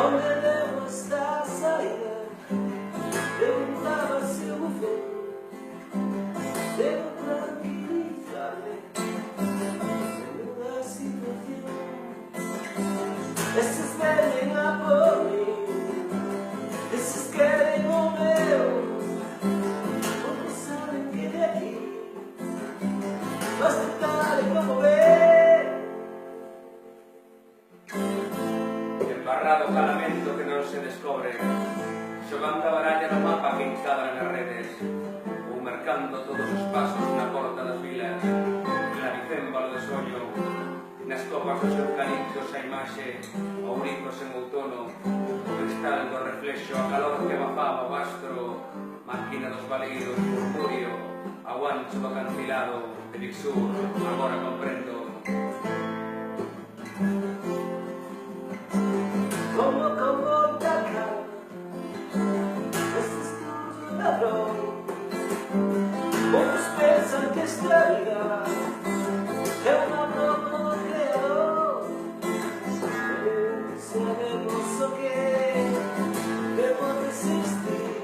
onde debo estar a saída, preguntaba se o vou, debo tranquilizarme da situación. Esses vêm a por mim, esses querem o meu, porque sabem que de aqui basta tal e como é. Embarrado calamento que non se descobre, xogando a baralla no mapa que instalan as redes, ou mercando todos os pasos na porta das vilas, clavicémbalo de soño, nas copas dos eucaliptos a imaxe, ouricos en outono, o cristal do reflexo, a calor que bafaba o astro, máquina dos baleiros, murmurio, ao ancho do acantilado, de Bixur, agora comprendo. Como moita calma, esses tudo ladrón, poucos pensan que esta vida é unha broma do creador. Sabemos o que debo resistir,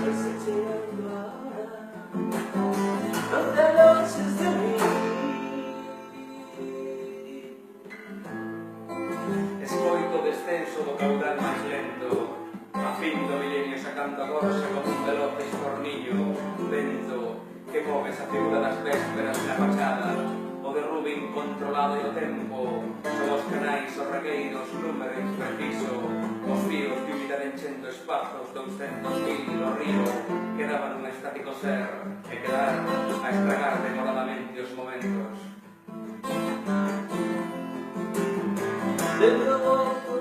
mas se chegando a hora, non te aloches de mí. Escoito o descenso do caudal máis lento, a fin do milenio sacando a gorxa como un veloz estornillo, vento que move esa figura das vésperas na fachada, o derrube incontrolado e o tempo, son os canais, os regueiros, número impreciso, os fíos de unidade enchendo espazos, 200.000 o río, quedaban un estático ser, e quedar a estragar demoradamente os momentos. Dentro do